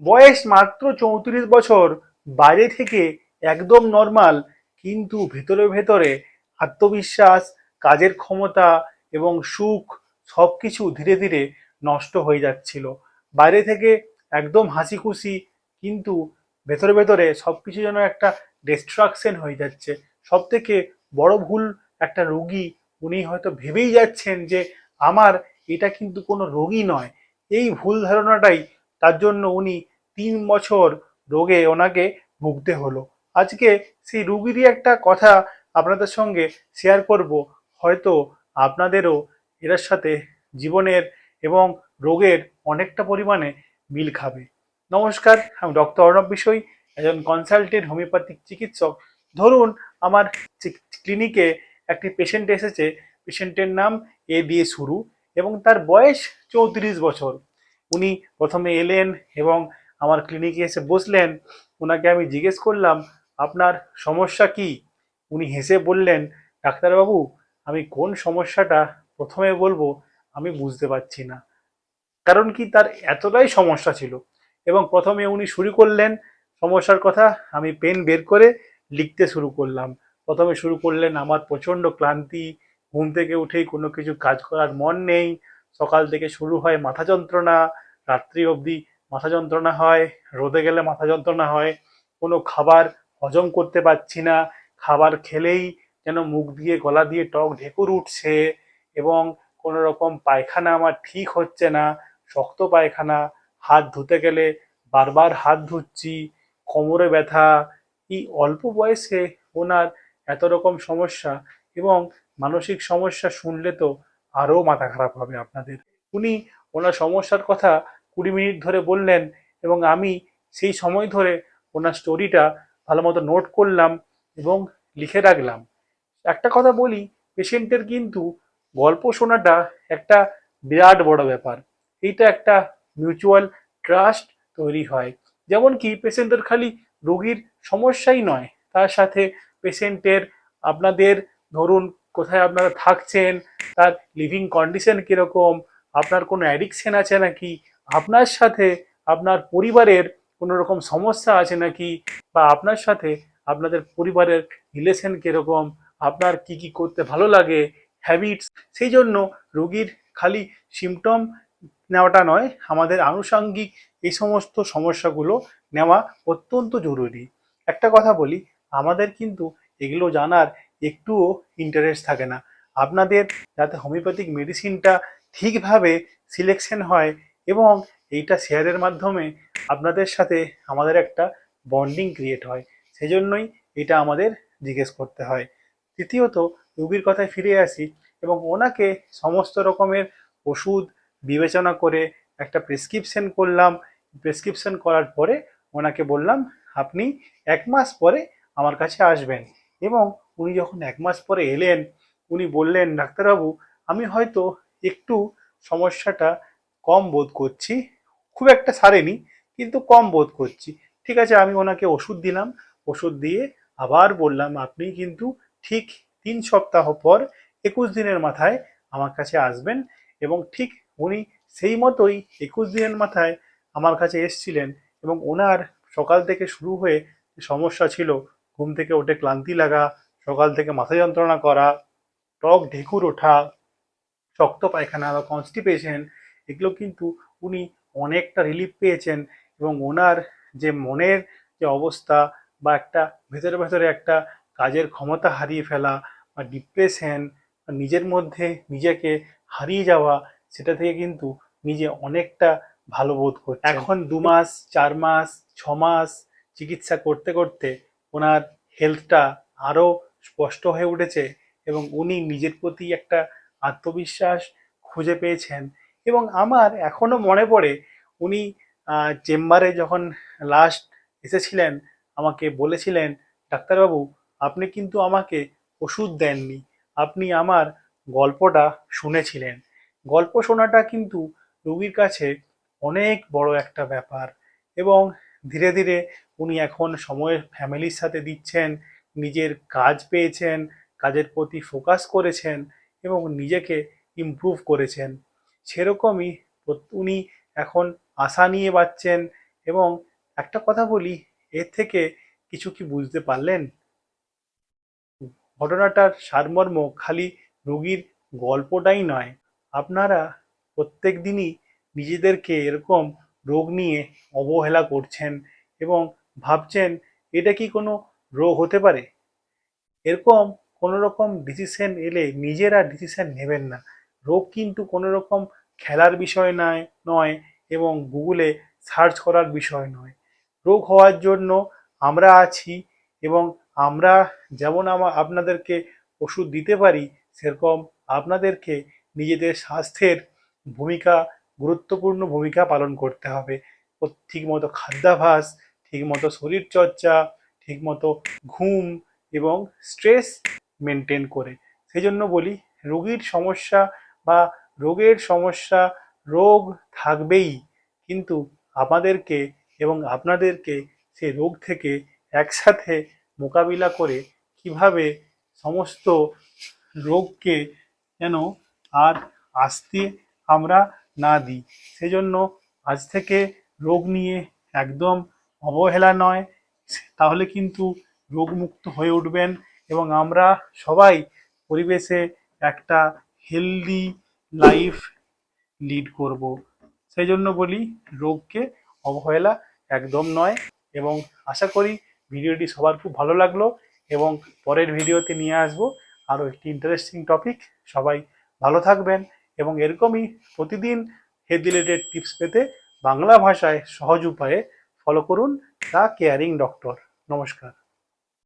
বয়স মাত্র 34 বছর, বাইরে থেকে একদম নর্মাল, কিন্তু ভেতরে ভেতরে আত্মবিশ্বাস, কাজের ক্ষমতা এবং সুখ সবকিছু ধীরে ধীরে নষ্ট হয়ে যাচ্ছিল। বাইরে থেকে একদম হাসি খুশি, কিন্তু ভেতরে ভেতরে সবকিছু যেন একটা ডিস্ট্রাকশন হয়ে যাচ্ছে। সব থেকে বড় ভুল একটা রোগী, উনি হয়তো ভেবেই যাচ্ছেন যে আমার এটা কিন্তু কোনো রোগই নয়। এই ভুল ধারণাটাই তার জন্য উনি 3 বছর রোগে ওনাকে ভুগতে হলো। আজকে সেই রুগীরই একটা কথা আপনাদের সঙ্গে শেয়ার করব, হয়তো আপনাদেরও এর সাথে জীবনের এবং রোগের অনেকটা পরিমাণে মিল খাবে। নমস্কার, আমি ডক্টর অর্ণব বিষয়, একজন কনসালটেন্ট হোমিওপ্যাথিক চিকিৎসক। ধরুন আমার ক্লিনিকে একটি পেশেন্ট এসেছে, পেশেন্টের নাম এ দিয়ে শুরু এবং তার বয়স 34 বছর। উনি প্রথমে এলেন এবং আমার ক্লিনিকে এসে বসলেন। ওনাকে আমি জিজ্ঞেস করলাম, আপনার সমস্যা কি? উনি হেসে বললেন, ডাক্তারবাবু, আমি কোন সমস্যাটা প্রথমে বলবো আমি বুঝতে পারছি না। কারণ কি, তার এতটাই সমস্যা ছিল। এবং প্রথমে উনি শুরু করলেন সমস্যার কথা, আমি পেন বের করে লিখতে শুরু করলাম। প্রথমে শুরু করলেন, আমার প্রচণ্ড ক্লান্তি, ঘুম থেকে উঠেই কোনো কিছু কাজ করার মন নেই, সকাল থেকে শুরু হয় মাথা যন্ত্রণা, রাত্রি অবধি মাথা যন্ত্রণা হয়, রোদে গেলে মাথা যন্ত্রণা হয়, কোনো খাবার হজম করতে পারছি না, খাবার খেলেই যেন মুখ দিয়ে গলা দিয়ে টক ঢেকুর উঠছে, এবং কোনো রকম পায়খানা আমার ঠিক হচ্ছে না, শক্ত পায়খানা, হাত ধুতে গেলে বারবার হাত ধুচ্ছি, কোমরে ব্যথা। এই অল্প বয়সে ওনার এত রকম সমস্যা, এবং মানসিক সমস্যা শুনলে তো আরও মাথা খারাপ হবে আপনাদের। উনি ওনার সমস্যার কথা 20 মিনিট ধরে বললেন, এবং আমি সেই সময় ধরে ওনার স্টোরিটা ভালো মতো নোট করলাম এবং লিখে রাখলাম। একটা কথা বলি, পেশেন্টের কিন্তু গল্প শোনাটা একটা বিরাট বড় ব্যাপার। এইটা একটা মিউচুয়াল ট্রাস্ট তৈরি হয়। যেমন কি পেশেন্টের খালি রোগীর সমস্যাই নয়, তার সাথে পেশেন্টের, আপনাদের ধরুন কোথায় আপনারা থাকছেন, তার লিভিং কন্ডিশন কীরকম, আপনার কোনো অ্যাডিকশন আছে নাকি, আপনার সাথে আপনার পরিবারের কোনো রকম সমস্যা আছে নাকি, বা আপনার সাথে আপনাদের পরিবারের রিলেশন কীরকম, আপনার কি কি করতে ভালো লাগে, হ্যাবিটস। সেই জন্য রোগীর খালি সিমটম নেওয়াটা নয়, আমাদের আনুষঙ্গিক এই সমস্ত সমস্যাগুলো নেওয়া অত্যন্ত জরুরি। একটা কথা বলি, আমাদের কিন্তু এগুলো জানার একটুও ইন্টারেস্ট থাকে না। আপনাদের যাতে হোমিওপ্যাথিক মেডিসিনটা ঠিকভাবে সিলেকশন হয়, এবং এইটা শেয়ারের মাধ্যমে আপনাদের সাথে আমাদের একটা বন্ডিং ক্রিয়েট হয়, সেজন্যই এটা আমাদের জিজ্ঞেস করতে হয়। তৃতীয়ত, রোগীর কথায় ফিরে আসি, এবং ওনাকে সমস্ত রকমের ওষুধ বিবেচনা করে একটা প্রেসক্রিপশন করলাম। প্রেসক্রিপশন করার পরে ওনাকে বললাম, আপনি 1 মাস পরে আমার কাছে আসবেন। এবং উনি যখন 1 মাস পরে এলেন, উনি বললেন, ডাক্তারবাবু, আমি হয়তো একটু সমস্যাটা কম বোধ করছি, খুব একটা সারেনি, কিন্তু কম বোধ করছি। ঠিক আছে, আমি ওনাকে ওষুধ দিলাম। ওষুধ দিয়ে আবার বললাম, আপনি কিন্তু ঠিক 3 সপ্তাহ পর 21 দিনের মাথায় আমার কাছে আসবেন। এবং ঠিক উনি সেই মতোই 21 দিনের মাথায় আমার কাছে এসছিলেন। এবং ওনার সকাল থেকে শুরু হয়ে যে সমস্যা ছিল, ঘুম থেকে উঠে ক্লান্তি লাগা, সকাল থেকে মাথা যন্ত্রণা করা, টক ঢেকুর ওঠা, শক্ত পায়খানা বা কনস্টিপেশন, এগুলো কিন্তু উনি অনেকটা রিলিফ পেয়েছেন। এবং ওনার যে মনের যে অবস্থা, বা একটা ভেতরে ভেতরে একটা কাজের ক্ষমতা হারিয়ে ফেলা, বা ডিপ্রেশন, বা নিজের মধ্যে নিজেকে হারিয়ে যাওয়া, সেটা থেকে কিন্তু নিজে অনেকটা ভালো বোধ করছেন। এখন 2 মাস, 4 মাস, 6 মাস চিকিৎসা করতে করতে ওনার হেলথটা আরও স্পষ্ট হয়ে উঠেছে, এবং উনি নিজের প্রতি একটা আত্মবিশ্বাস খুঁজে পেয়েছেন। এবং আমার এখনো মনে পড়ে, উনি চেম্বারে যখন লাস্ট এসেছিলেন, আমাকে বলেছিলেন, ডাক্তারবাবু, আপনি কিন্তু আমাকে ওষুধ দেননি, আপনি আমার গল্পটা শুনেছিলেন। গল্প শোনাটা কিন্তু রোগীর কাছে অনেক বড় একটা ব্যাপার। এবং ধীরে ধীরে উনি এখন সময় ফ্যামিলির সাথে দিচ্ছেন, নিজের কাজ পেয়েছেন, কাজের প্রতি ফোকাস করেছেন, এবং নিজেকে ইমপ্রুভ করেছেন। সেরকমই উনি এখন আশা নিয়ে বাঁচছেন, এবং একটা কথা বলি, এর থেকে কিছু কি বুঝতে পারলেন? ঘটনাটার সারমর্ম খালি রোগীর গল্পটাই নয়। আপনারা প্রত্যেক দিনই নিজেদেরকে এরকম রোগ নিয়ে অবহেলা করছেন এবং ভাবছেন এটা কি কোনো রোগ হতে পারে। এরকম কোনো রকম ডিসিশন এলে নিজেরা ডিসিশন নেবেন না। রোগ কিন্তু কোনো রকম খেলার বিষয় নয় এবং গুগলে সার্চ করার বিষয় নয়। রোগ হওয়ার জন্য আমরা আছি এবং আমরা যেমন আপনাদেরকে ওষুধ দিতে পারি, সেরকম আপনাদেরকে নিজেদের স্বাস্থ্যের ভূমিকা গুরুত্বপূর্ণ ভূমিকা পালন করতে হবে। ঠিকমতো খাদ্যাভ্যাস, ঠিকমতো শরীরচর্চা, ঠিকমতো ঘুম এবং স্ট্রেস মেনটেন করে। সেই জন্য বলি, রোগীর সমস্যা বা রোগের সমস্যা, রোগ থাকবেই, কিন্তু আমাদেরকে এবং আপনাদেরকে সেই রোগ থেকে একসাথে মোকাবিলা করে কিভাবে সমস্ত রোগকে যেন আর আসতে আমরা না দিই, সেজন্য আজ থেকে রোগ নিয়ে একদম অবহেলা নয়, তাহলে কিন্তু রোগমুক্ত হয়ে উঠবেন এবং আমরা সবাই পরিবেশে একটা হেলদি লাইফ লিড করব। সেই জন্য বলি, রোগকে অবহেলা একদম নয়। এবং আশা করি ভিডিওটি সবার খুব ভালো লাগলো এবং পরের ভিডিওতে নিয়ে আসবো আরও একটি ইন্টারেস্টিং টপিক। সবাই ভালো থাকবেন এবং এরকমই প্রতিদিন হেলথ রিলেটেড টিপস পেতে বাংলা ভাষায় সহজ উপায়ে ফলো করুন দ্য কেয়ারিং ডক্টর। নমস্কার।